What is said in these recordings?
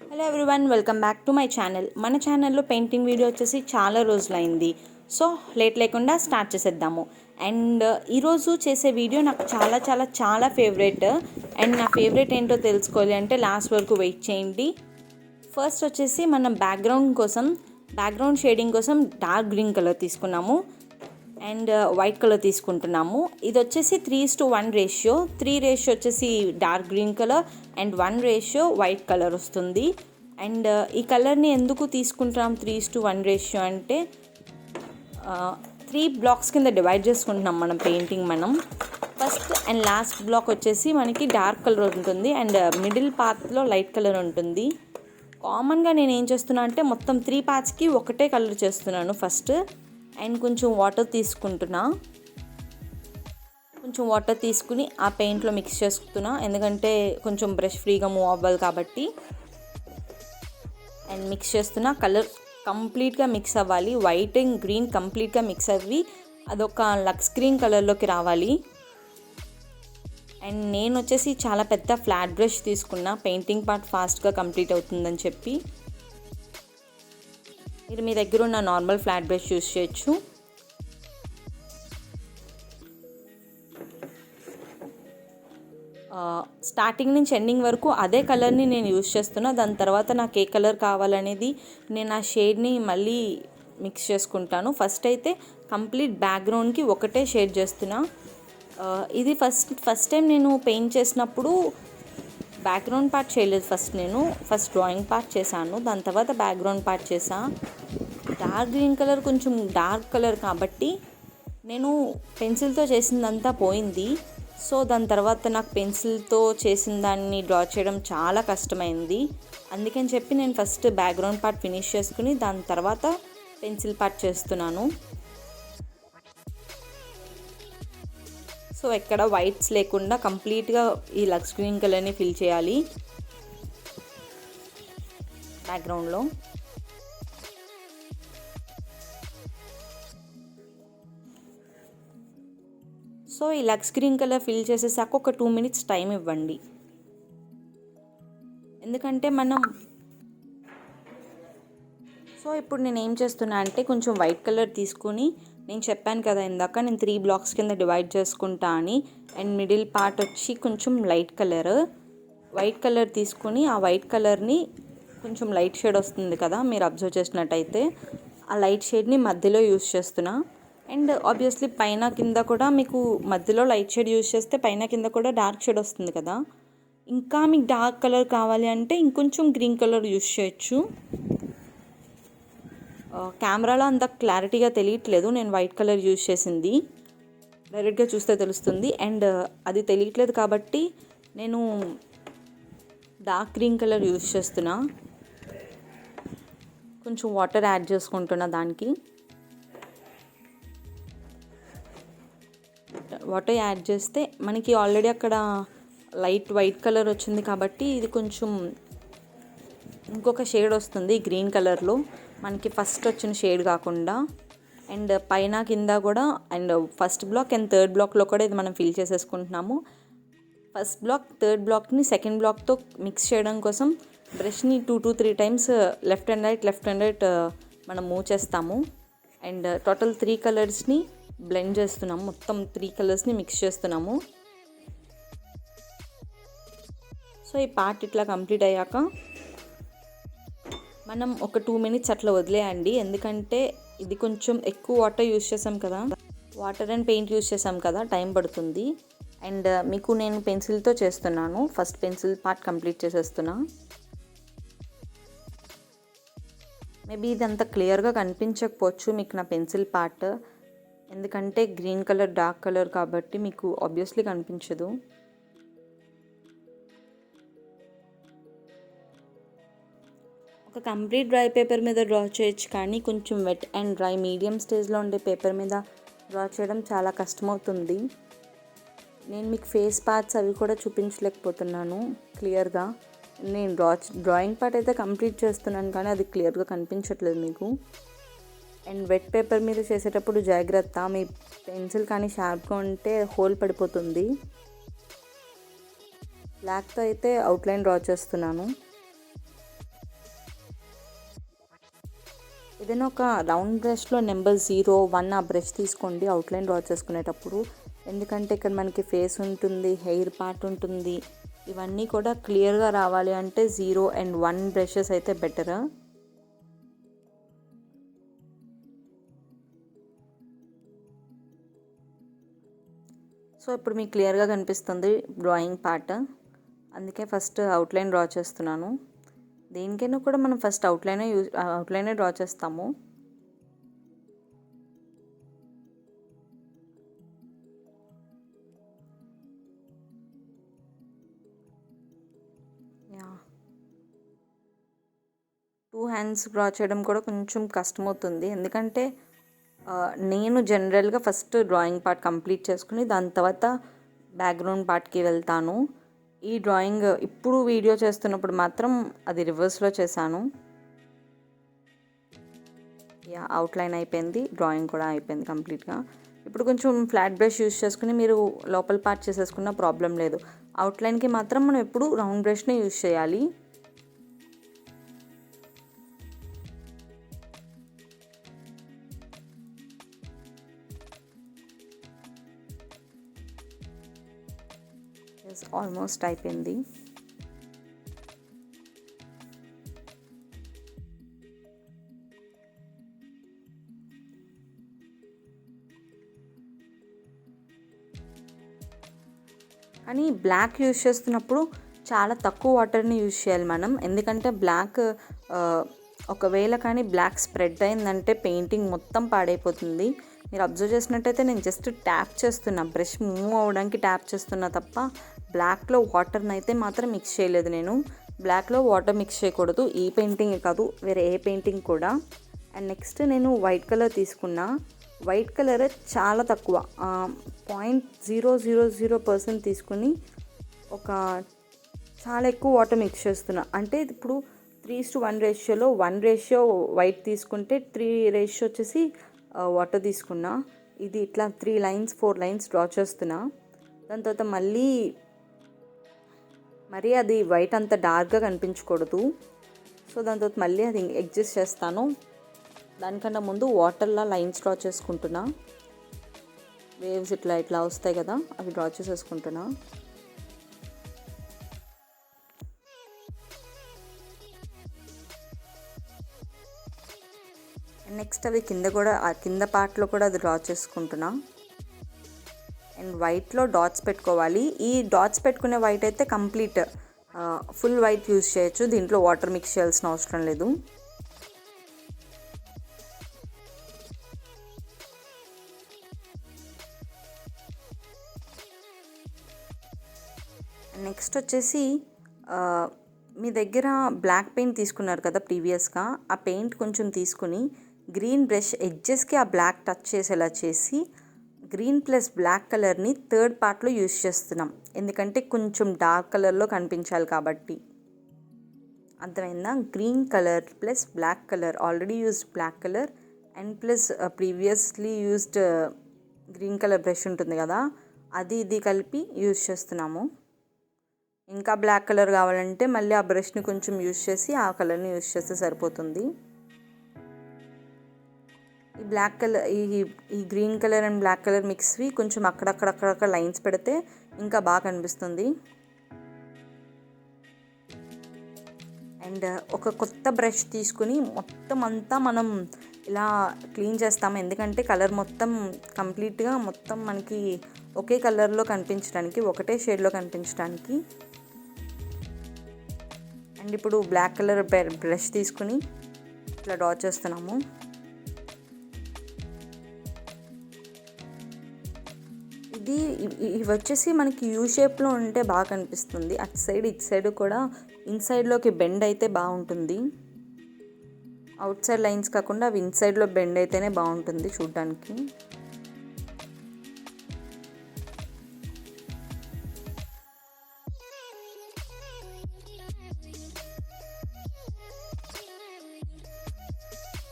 Hello everyone, welcome back to my channel. మన ఛానల్లో painting video వచ్చేసి చాలా రోజులైంది. సో లేట్ లేకుండా స్టార్ట్ చేసేద్దాము. అండ్ ఈరోజు చేసే వీడియో నాకు చాలా చాలా చాలా ఫేవరెట్. అండ్ నా ఫేవరెట్ ఏంటో తెలుసుకోవాలి అంటే లాస్ట్ వరకు వెయిట్ చేయండి. ఫస్ట్ వచ్చేసి మనం బ్యాక్గ్రౌండ్ షేడింగ్ కోసం డార్క్ గ్రీన్ కలర్ తీసుకున్నాము అండ్ వైట్ కలర్ తీసుకుంటున్నాము. ఇది వచ్చేసి 3:1 రేషియో. 3 రేషియో వచ్చేసి dark green colour and 1 ratio white colour వస్తుంది. అండ్ ఈ కలర్ని ఎందుకు తీసుకుంటున్నాం 3:1 రేషియో అంటే 3 బ్లాక్స్ కింద డివైడ్ చేసుకుంటున్నాం మనం. ఫస్ట్ అండ్ లాస్ట్ బ్లాక్ వచ్చేసి మనకి డార్క్ కలర్ ఉంటుంది అండ్ మిడిల్ పార్ట్లో లైట్ కలర్ ఉంటుంది. కామన్గా నేను ఏం చేస్తున్నా అంటే మొత్తం 3 పార్ట్స్కి ఒకటే కలర్ చేస్తున్నాను ఫస్ట్. అండ్ కొంచెం వాటర్ తీసుకుని ఆ పెయింట్లో మిక్స్ చేసుకున్నా, ఎందుకంటే కొంచెం బ్రష్ ఫ్రీగా మూవ్ అవ్వాలి కాబట్టి. అండ్ మిక్స్ చేస్తున్నా, కలర్ కంప్లీట్గా మిక్స్ అవ్వాలి. వైట్ అండ్ గ్రీన్ కంప్లీట్గా మిక్స్ అవ్వి అదొక లక్స్ గ్రీన్ కలర్లోకి రావాలి. అండ్ నేను వచ్చేసి చాలా పెద్ద ఫ్లాట్ బ్రష్ తీసుకున్నా, పెయింటింగ్ పార్ట్ ఫాస్ట్గా కంప్లీట్ అవుతుందని చెప్పి. మీరు మీ దగ్గర ఉన్న నార్మల్ ఫ్లాట్ బ్రష్ యూస్ చేయొచ్చు. స్టార్టింగ్ నుంచి ఎండింగ్ వరకు అదే కలర్ని నేను యూస్ చేస్తున్నా. దాని తర్వాత నాకు ఏ కలర్ కావాలనేది నేను ఆ షేడ్ని మళ్ళీ మిక్స్ చేసుకుంటాను. ఫస్ట్ అయితే కంప్లీట్ బ్యాక్గ్రౌండ్కి ఒకటే షేడ్ చేస్తున్నా. ఇది ఫస్ట్ టైం నేను పెయింట్ చేసినప్పుడు బ్యాక్గ్రౌండ్ పార్ట్ చేయలేదు. ఫస్ట్ డ్రాయింగ్ పార్ట్ చేశాను, దాని తర్వాత బ్యాక్గ్రౌండ్ పార్ట్ చేశా. డార్క్ గ్రీన్ కలర్ కొంచెం డార్క్ కలర్ కాబట్టి నేను పెన్సిల్తో చేసిందంతా పోయింది. సో దాని తర్వాత నాకు పెన్సిల్తో చేసిన దాన్ని డ్రా చేయడం చాలా కష్టమైంది. అందుకని చెప్పి నేను ఫస్ట్ బ్యాక్గ్రౌండ్ పార్ట్ ఫినిష్ చేసుకుని దాని తర్వాత పెన్సిల్ పార్ట్ చేస్తున్నాను. సో ఎక్కడ వైట్స్ లేకుండా కంప్లీట్గా ఈ లక్స్ గ్రీన్ కలర్ని ఫిల్ చేయాలి బ్యాక్గ్రౌండ్లో. సో ఈ లక్స్ గ్రీన్ కలర్ ఫిల్ చేసేసాక ఒక 2 minutes టైం ఇవ్వండి, ఎందుకంటే సో ఇప్పుడు నేను ఏం చేస్తున్నా అంటే కొంచెం వైట్ కలర్ తీసుకుని, నేను చెప్పాను కదా ఇందాక నేను 3 బ్లాక్స్ కింద డివైడ్ చేసుకుంటా అని. అండ్ మిడిల్ పార్ట్ వచ్చి కొంచెం వైట్ కలర్ తీసుకుని ఆ వైట్ కలర్ని కొంచెం లైట్ షేడ్ వస్తుంది కదా, మీరు అబ్జర్వ్ చేసినట్టయితే ఆ లైట్ షేడ్ని మధ్యలో యూస్ చేస్తున్నా. అండ్ ఆబ్వియస్లీ పైన కింద కూడా మీకు మధ్యలో లైట్ షేడ్ యూస్ చేస్తే పైన కింద కూడా డార్క్ షేడ్ వస్తుంది కదా. ఇంకా మీకు డార్క్ కలర్ కావాలి అంటే ఇంకొంచెం గ్రీన్ కలర్ యూస్ చేయొచ్చు. కెమెరాలో అంత క్లారిటీగా తెలియట్లేదు నేను వైట్ కలర్ యూజ్ చేసింది, డైరెక్ట్గా చూస్తే తెలుస్తుంది. అండ్ అది తెలియట్లేదు కాబట్టి నేను డార్క్ గ్రీన్ కలర్ యూజ్ చేస్తున్నా. కొంచెం వాటర్ యాడ్ చేసుకుంటున్నా దానికి. వాటర్ యాడ్ చేస్తే మనకి ఆల్రెడీ అక్కడ లైట్ వైట్ కలర్ వచ్చింది కాబట్టి ఇది కొంచెం ఇంకొక షేడ్ వస్తుంది గ్రీన్ కలర్లో, మనకి ఫస్ట్ వచ్చిన షేడ్ కాకుండా. అండ్ పైన కింద కూడా and first block and third బ్లాక్లో కూడా ఇది మనం ఫిల్ చేసేసుకుంటున్నాము. ఫస్ట్ బ్లాక్ థర్డ్ బ్లాక్ని సెకండ్ బ్లాక్తో మిక్స్ చేయడం కోసం బ్రష్ని 2 to 3 times left and right మనం మూవ్ చేస్తాము. అండ్ టోటల్ 3 కలర్స్ని బ్లెండ్ చేస్తున్నాము, మొత్తం 3 కలర్స్ని మిక్స్ చేస్తున్నాము. సో ఈ పార్ట్ ఇట్లా కంప్లీట్ అయ్యాక మనం ఒక 2 minutes అట్లా వదిలేయండి, ఎందుకంటే ఇది కొంచెం ఎక్కువ వాటర్ యూస్ చేసాం కదా, వాటర్ అండ్ పెయింట్ యూస్ చేసాం కదా, టైం పడుతుంది. అండ్ మీకు నేను పెన్సిల్తో చేస్తున్నాను, ఫస్ట్ పెన్సిల్ పార్ట్ కంప్లీట్ చేసేస్తున్నా. మేబీ ఇది అంత క్లియర్గా కనిపించకపోవచ్చు మీకు నా పెన్సిల్ పార్ట్, ఎందుకంటే గ్రీన్ కలర్ డార్క్ కలర్ కాబట్టి మీకు ఆబ్వియస్లీ కనిపించదు. ఒక కంప్లీట్ డ్రై పేపర్ మీద డ్రా చేయొచ్చు, కానీ కొంచెం వెట్ అండ్ డ్రై మీడియం స్టేజ్లో ఉండే పేపర్ మీద డ్రా చేయడం చాలా కష్టమవుతుంది. నేను మీకు ఫేస్ పార్ట్స్ అవి కూడా చూపించలేకపోతున్నాను క్లియర్గా. నేను డ్రాయింగ్ పార్ట్ అయితే కంప్లీట్ చేస్తున్నాను కానీ అది క్లియర్గా కనిపించట్లేదు మీకు. అండ్ వెట్ పేపర్ మీద చేసేటప్పుడు జాగ్రత్త, మీ పెన్సిల్ కానీ షార్ప్గా ఉంటే హోల్ పడిపోతుంది. బ్లాక్తో అయితే అవుట్లైన్ డ్రా చేస్తున్నాను. ఏదైనా ఒక రౌండ్ బ్రష్లో నెంబర్ 0, 1 ఆ బ్రష్ తీసుకోండి అవుట్లైన్ డ్రా చేసుకునేటప్పుడు. ఎందుకంటే ఇక్కడ మనకి ఫేస్ ఉంటుంది, హెయిర్ పార్ట్ ఉంటుంది, ఇవన్నీ కూడా క్లియర్గా రావాలి అంటే 0 and 1 బ్రషెస్ అయితే బెటర్. సో ఇప్పుడు మీకు క్లియర్గా కనిపిస్తుంది డ్రాయింగ్ పార్ట్. అందుకే ఫస్ట్ అవుట్లైన్ డ్రా చేస్తున్నాను. దేనికైనా కూడా మనం ఫస్ట్ అవుట్లైనే డ్రా చేస్తాము. టూ హ్యాండ్స్ డ్రా చేయడం కూడా కొంచెం కష్టమవుతుంది. ఎందుకంటే నేను జనరల్గా ఫస్ట్ డ్రాయింగ్ పార్ట్ కంప్లీట్ చేసుకుని దాని తర్వాత బ్యాక్గ్రౌండ్ పార్ట్కి వెళ్తాను. ఈ డ్రాయింగ్ ఇప్పుడు వీడియో చేస్తున్నప్పుడు మాత్రం అది రివర్స్లో చేశాను. అవుట్లైన్ అయిపోయింది, డ్రాయింగ్ కూడా అయిపోయింది కంప్లీట్గా. ఇప్పుడు కొంచెం ఫ్లాట్ బ్రష్ యూస్ చేసుకుని మీరు లోపల పార్ట్ చేసేసుకున్న ప్రాబ్లం లేదు. అవుట్లైన్కి మాత్రం మనం ఎప్పుడు రౌండ్ బ్రష్ని యూస్ చేయాలి. ఆల్మోస్ట్ అయిపోయింది. కానీ బ్లాక్ యూజ్ చేస్తున్నప్పుడు చాలా తక్కువ వాటర్ని యూజ్ చేయాలి మనం. ఎందుకంటే బ్లాక్ ఒకవేళ కానీ బ్లాక్ స్ప్రెడ్ అయిందంటే పెయింటింగ్ మొత్తం పాడైపోతుంది. మీరు అబ్జర్వ్ చేసినట్టయితే నేను జస్ట్ ట్యాప్ చేస్తున్నా, బ్రష్ మూవ్ అవ్వడానికి ట్యాప్ చేస్తున్నా తప్ప బ్లాక్లో వాటర్ని అయితే మాత్రం మిక్స్ చేయలేదు. నేను బ్లాక్లో వాటర్ మిక్స్ చేయకూడదు, ఈ పెయింటింగే కాదు వేరే ఏ పెయింటింగ్ కూడా. అండ్ నెక్స్ట్ నేను వైట్ కలర్ తీసుకున్నా. వైట్ కలర్ చాలా తక్కువ 0.000% తీసుకుని చాలా ఎక్కువ వాటర్ మిక్స్ చేస్తున్నా. అంటే ఇప్పుడు 3:1 రేషియోలో 1 రేషియో వైట్ తీసుకుంటే 3 రేషియో వచ్చేసి వాటర్ తీసుకున్నా. ఇది ఇట్లా 3 లైన్స్ 4 లైన్స్ డ్రా చేస్తున్నా. దాని తర్వాత మరీ అది వైట్ అంత డార్క్గా కనిపించకూడదు. సో దాని తర్వాత మళ్ళీ అది అడ్జస్ట్ చేస్తాను. దానికన్నా ముందు వాటర్లా లైన్స్ డ్రా చేసుకుంటున్నా. వేవ్స్ ఇట్లా వస్తాయి కదా, అవి డ్రా చేసేసుకుంటున్నా. నెక్స్ట్ అవి కింద పార్ట్లో కూడా అది డ్రా చేసుకుంటున్నా. అండ్ వైట్లో డాట్స్ పెట్టుకోవాలి. ఈ డాట్స్ పెట్టుకునే వైట్ అయితే కంప్లీట్ ఫుల్ వైట్ యూజ్ చేయొచ్చు, దీంట్లో వాటర్ మిక్స్ చేయాల్సిన అవసరం లేదు. నెక్స్ట్ వచ్చేసి మీ దగ్గర బ్లాక్ పెయింట్ తీసుకున్నారు కదా ప్రీవియస్గా, ఆ పెయింట్ కొంచెం తీసుకుని గ్రీన్ బ్రష్ ఎడ్జెస్కి ఆ బ్లాక్ టచ్ చేసేలా చేసి గ్రీన్ ప్లస్ బ్లాక్ కలర్ని థర్డ్ పార్ట్లో యూజ్ చేస్తున్నాం. ఎందుకంటే కొంచెం డార్క్ కలర్లో కనిపించాలి కాబట్టి. అర్థమైందా? Green colour plus black colour, already used black colour and plus previously used green colour brush ఉంటుంది కదా, ఇది కలిపి యూజ్ చేస్తున్నాము. ఇంకా బ్లాక్ కలర్ కావాలంటే మళ్ళీ ఆ బ్రష్ని కొంచెం యూజ్ చేసి ఆ కలర్ని యూజ్ చేస్తే సరిపోతుంది. ఈ బ్లాక్ కలర్ ఈ green colour and black colour మిక్స్వి కొంచెం అక్కడక్కడ లైన్స్ పెడితే ఇంకా బాగా కనిపిస్తుంది. అండ్ ఒక కొత్త బ్రష్ తీసుకుని మొత్తం అంతా మనం ఇలా క్లీన్ చేస్తాము. ఎందుకంటే కలర్ మొత్తం కంప్లీట్గా మొత్తం మనకి ఒకే కలర్లో కనిపించడానికి, ఒకటే షేడ్లో కనిపించడానికి. అండ్ ఇప్పుడు బ్లాక్ కలర్ బ్రష్ తీసుకుని ఇట్లా డ్రా చేస్తున్నాము. ఇవి వచ్చేసి మనకి యూ షేప్లో ఉంటే బాగా కనిపిస్తుంది. అటు సైడ్ ఇటు సైడ్ కూడా ఇన్సైడ్లోకి బెండ్ అయితే బాగుంటుంది. అవుట్ సైడ్ లైన్స్ కాకుండా అవి ఇన్సైడ్లో బెండ్ అయితేనే బాగుంటుంది చూడడానికి.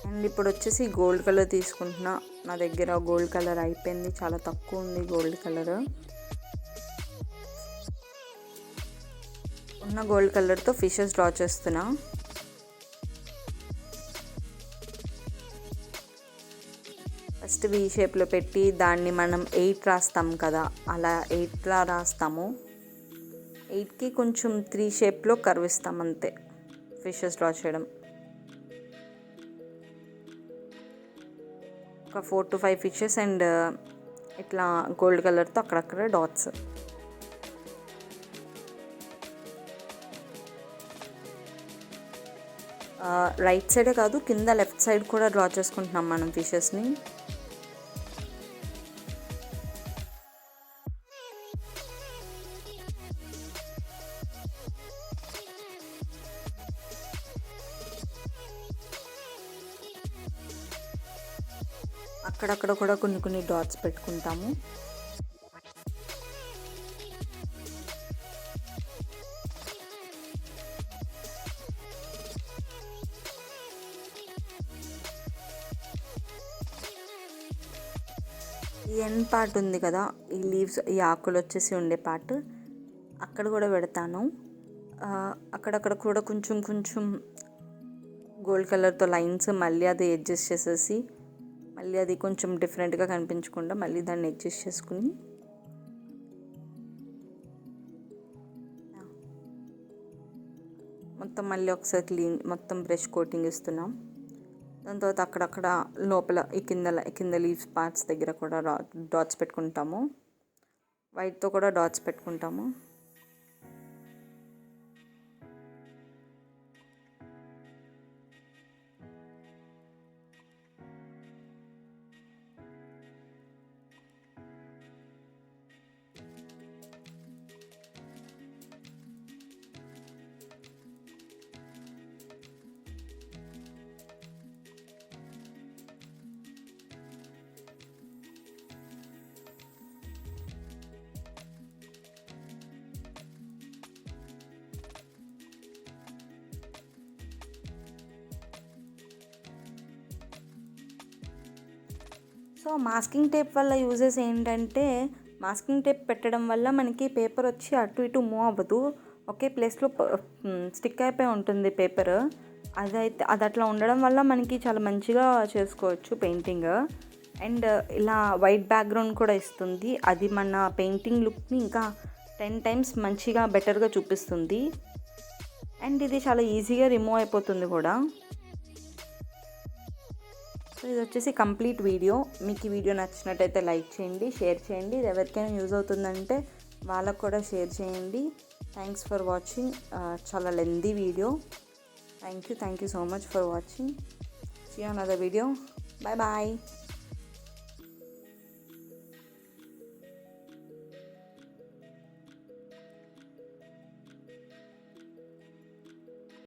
అండ్ ఇప్పుడు వచ్చేసి గోల్డ్ కలర్ తీసుకుంటున్నా. నా దగ్గర గోల్డ్ కలర్ అయిపోయింది, చాలా తక్కువ ఉంది గోల్డ్ కలర్. ఉన్న గోల్డ్ కలర్తో ఫిషెస్ డ్రా చేస్తున్నా. ఫస్ట్ వి షేప్లో పెట్టి దాన్ని మనం 8 రాస్తాం కదా, అలా 8లా రాస్తాము. 8కి కొంచెం 3 షేప్లో కర్వ్ ఇస్తాం అంతే ఫిషెస్ డ్రా చేయడం. ఒక 4 to 5 ఫిషెస్ అండ్ ఇట్లా గోల్డ్ కలర్తో అక్కడక్కడ డాట్స్. రైట్ సైడే కాదు, కింద లెఫ్ట్ సైడ్ కూడా డ్రా చేసుకుంటున్నాం మనం ఫిషెస్ని. అక్కడక్కడ కూడా కొన్ని డాట్స్ పెట్టుకుంటాము. ఈ ఎండ్ పార్ట్ ఉంది కదా, ఈ లీవ్స్, ఈ ఆకులు వచ్చేసి ఉండే పార్ట్ అక్కడ కూడా పెడతాను. అక్కడక్కడ కూడా కొంచెం గోల్డ్ కలర్తో లైన్స్, మళ్ళీ అది అడ్జస్ట్ చేసేసి, మళ్ళీ అది కొంచెం డిఫరెంట్గా కనిపించకుండా మళ్ళీ దాన్ని అడ్జస్ట్ చేసుకుని మొత్తం మళ్ళీ ఒకసారి క్లీన్, మొత్తం బ్రష్ కోటింగ్ ఇస్తున్నాం. దాని తర్వాత అక్కడక్కడ లోపల ఈ కింద లీవ్స్ పార్ట్స్ దగ్గర కూడా డాట్స్ పెట్టుకుంటాము. వైట్తో కూడా డాట్స్ పెట్టుకుంటాము. సో మాస్కింగ్ టేప్ వల్ల యూజెస్ ఏంటంటే, మాస్కింగ్ టేప్ పెట్టడం వల్ల మనకి పేపర్ వచ్చి అటు ఇటు మూవ్ అవ్వదు, ఒకే ప్లేస్లో స్టిక్ అయిపోయి ఉంటుంది పేపర్. అది అట్లా ఉండడం వల్ల మనకి చాలా మంచిగా చేసుకోవచ్చు పెయింటింగ్. అండ్ ఇలా వైట్ బ్యాక్గ్రౌండ్ కూడా ఇస్తుంది, అది మన పెయింటింగ్ లుక్ని ఇంకా 10 times మంచిగా బెటర్గా చూపిస్తుంది. అండ్ ఇది చాలా ఈజీగా రిమూవ్ అయిపోతుంది కూడా. సో ఇది వచ్చేసి కంప్లీట్ వీడియో. మీకు ఈ వీడియో నచ్చినట్టయితే లైక్ చేయండి, షేర్ చేయండి. ఇది ఎవరికైనా యూజ్ అవుతుందంటే వాళ్ళకు కూడా షేర్ చేయండి. Thanks for watching. చాలా lengthy video. Thank you so much for watching. See you another video. Bye bye.